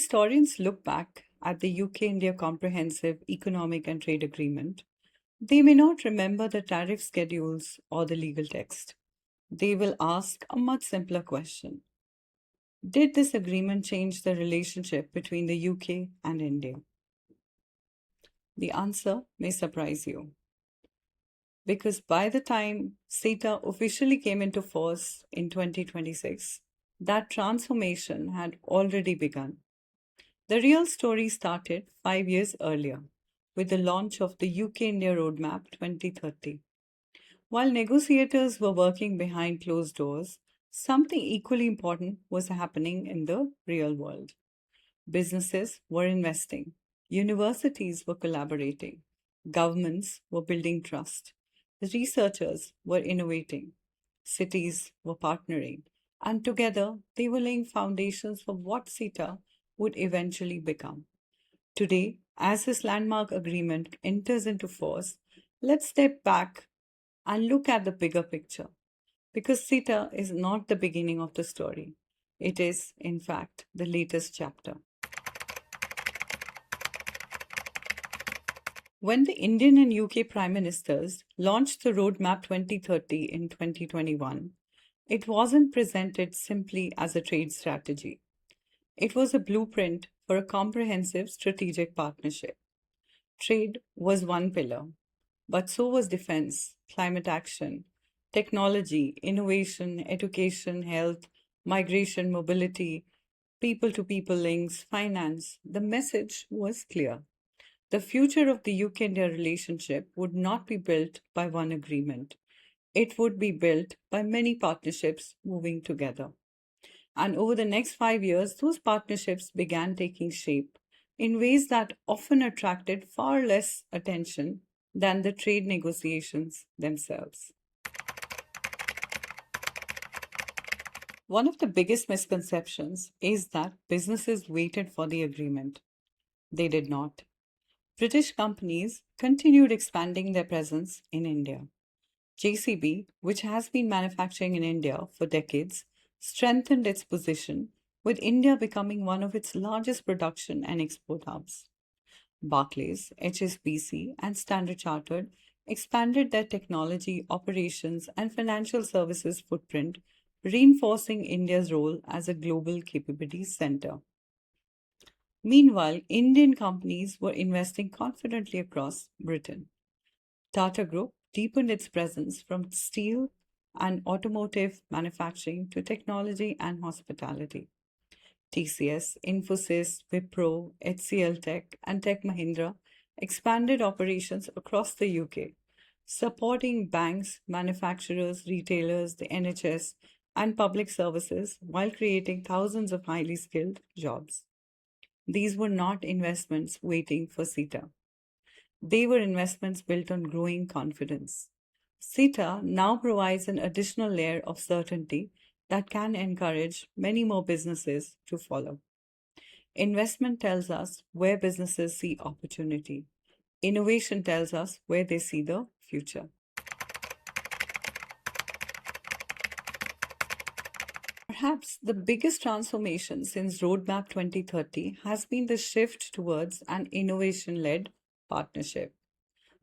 historians look back at the UK India Comprehensive Economic and Trade Agreement, they may not remember the tariff schedules or the legal text. They will ask a much simpler question. Did this agreement change the relationship between the UK and India? The answer may surprise you, because by the time CETA officially came into force in 2026, that transformation had already begun. The real story started 5 years earlier with the launch of the UK India Roadmap 2030. While negotiators were working behind closed doors, something equally important was happening in the real world. Businesses were investing, universities were collaborating, governments were building trust, researchers were innovating, cities were partnering, and together they were laying foundations for what CETA would eventually become. Today, as this landmark agreement enters into force, let's step back and look at the bigger picture. Because CETA is not the beginning of the story, it is, in fact, the latest chapter. When the Indian and UK Prime Ministers launched the Roadmap 2030 in 2021, it wasn't presented simply as a trade strategy. It was a blueprint for a comprehensive strategic partnership. Trade was one pillar, but so was defense, climate action, technology, innovation, education, health, migration, mobility, people to people links, finance. The message was clear. The future of the UK India relationship would not be built by one agreement. It would be built by many partnerships moving together. And over the next 5 years, those partnerships began taking shape in ways that often attracted far less attention than the trade negotiations themselves. One of the biggest misconceptions is that businesses waited for the agreement. They did not. British companies continued expanding their presence in India. JCB, which has been manufacturing in India for decades, strengthened its position, with India becoming one of its largest production and export hubs. Barclays, HSBC, and Standard Chartered expanded their technology, operations, and financial services footprint, reinforcing India's role as a global capabilities center. Meanwhile, Indian companies were investing confidently across Britain. Tata Group deepened its presence from steel and automotive manufacturing to technology and hospitality. TCS, Infosys, Wipro, HCL Tech, and Tech Mahindra expanded operations across the UK, supporting banks, manufacturers, retailers, the NHS, and public services while creating thousands of highly skilled jobs. These were not investments waiting for CETA. They were investments built on growing confidence. CETA now provides an additional layer of certainty that can encourage many more businesses to follow. Investment tells us where businesses see opportunity. Innovation tells us where they see the future. Perhaps the biggest transformation since Roadmap 2030 has been the shift towards an innovation led partnership.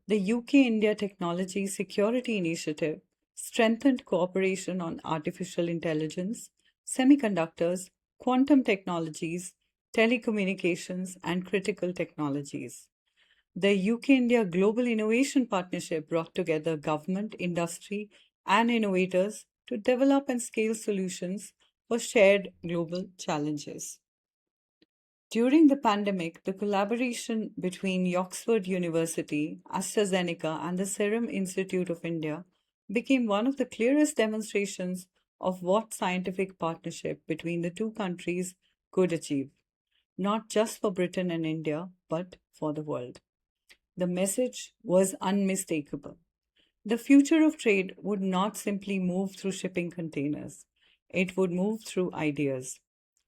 The UK India Technology Security Initiative strengthened cooperation on artificial intelligence, semiconductors, quantum technologies, telecommunications, and critical technologies. The UK India Global Innovation Partnership brought together government, industry, and innovators to develop and scale solutions for shared global challenges. During the pandemic, the collaboration between Oxford University, AstraZeneca, and the Serum Institute of India became one of the clearest demonstrations of what scientific partnership between the two countries could achieve, not just for Britain and India, but for the world. The message was unmistakable. The future of trade would not simply move through shipping containers. It would move through ideas,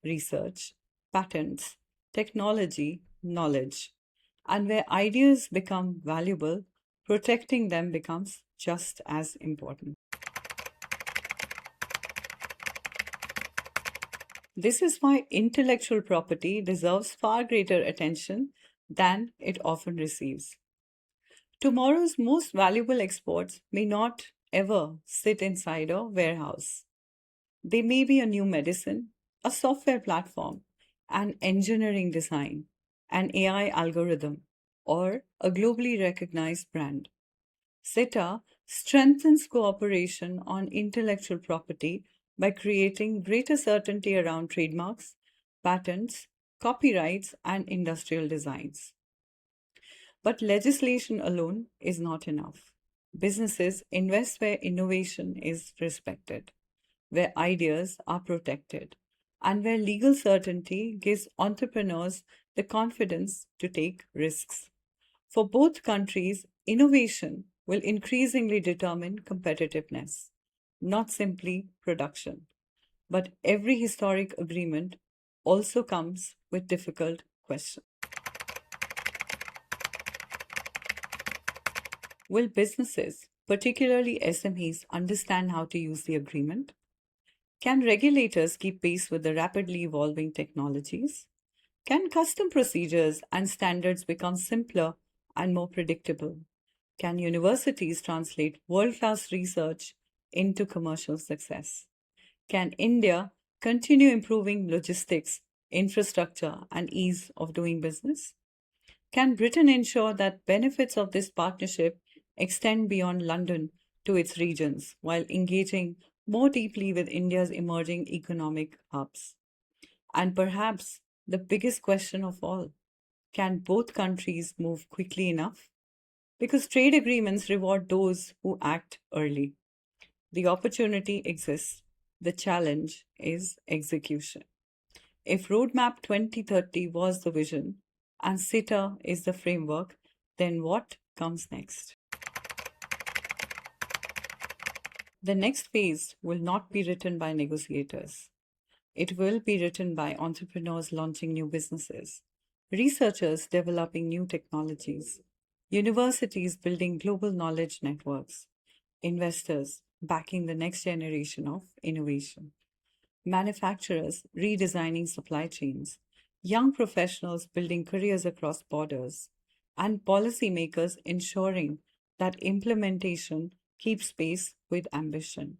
research, patents, technology, knowledge. And where ideas become valuable, protecting them becomes just as important. This is why intellectual property deserves far greater attention than it often receives. Tomorrow's most valuable exports may not ever sit inside a warehouse. They may be a new medicine, a software platform, an engineering design, an AI algorithm, or a globally recognized brand. CETA strengthens cooperation on intellectual property by creating greater certainty around trademarks, patents, copyrights, and industrial designs. But legislation alone is not enough. Businesses invest where innovation is respected, where ideas are protected, and where legal certainty gives entrepreneurs the confidence to take risks. For both countries, innovation will increasingly determine competitiveness, not simply production. But every historic agreement also comes with difficult questions. Will businesses, particularly SMEs, understand how to use the agreement? Can regulators keep pace with the rapidly evolving technologies? Can custom procedures and standards become simpler and more predictable? Can universities translate world class research into commercial success? Can India continue improving logistics, infrastructure, and ease of doing business? Can Britain ensure that benefits of this partnership extend beyond London to its regions while engaging more deeply with India's emerging economic hubs? And perhaps the biggest question of all, can both countries move quickly enough? Because trade agreements reward those who act early. The opportunity exists. The challenge is execution. If Roadmap 2030 was the vision and CETA is the framework, then what comes next? The next phase will not be written by negotiators. It will be written by entrepreneurs launching new businesses, researchers developing new technologies, universities building global knowledge networks, investors backing the next generation of innovation, manufacturers redesigning supply chains, young professionals building careers across borders, and policymakers ensuring that implementation keeps pace with ambition.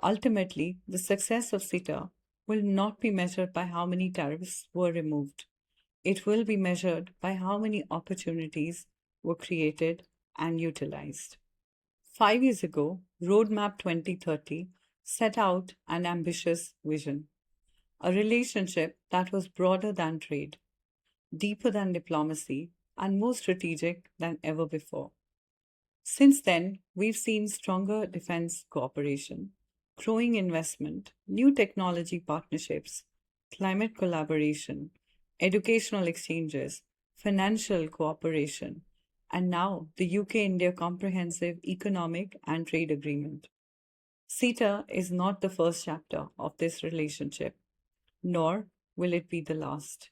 Ultimately, the success of CETA will not be measured by how many tariffs were removed. It will be measured by how many opportunities were created and utilized. 5 years ago, Roadmap 2030 set out an ambitious vision, a relationship that was broader than trade, deeper than diplomacy, and more strategic than ever before. Since then, we've seen stronger defense cooperation, growing investment, new technology partnerships, climate collaboration, educational exchanges, financial cooperation, and now the UK India Comprehensive Economic and Trade Agreement. CETA is not the first chapter of this relationship, nor will it be the last.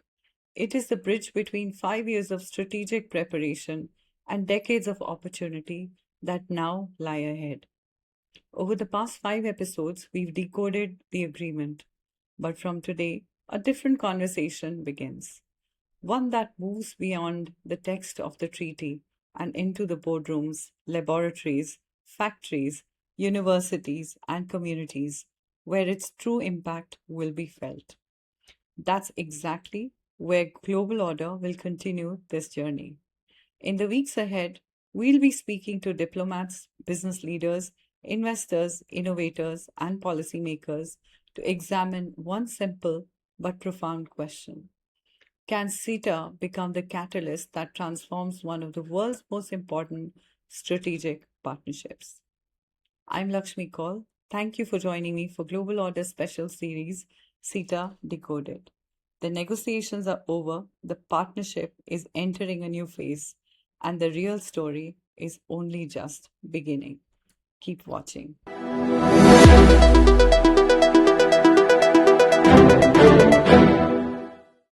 It is the bridge between 5 years of strategic preparation and decades of opportunity that now lie ahead. Over the past 5 episodes, we've decoded the agreement. But from today, a different conversation begins. One that moves beyond the text of the treaty and into the boardrooms, laboratories, factories, universities, and communities where its true impact will be felt. That's exactly where global order will continue this journey. In the weeks ahead, we'll be speaking to diplomats, business leaders, investors, innovators, and policymakers to examine one simple but profound question. Can CETA become the catalyst that transforms one of the world's most important strategic partnerships? I'm Lakshmi Kaul. Thank you for joining me for Global Order Special Series CETA Decoded. The negotiations are over, the partnership is entering a new phase, and the real story is only just beginning. Keep watching.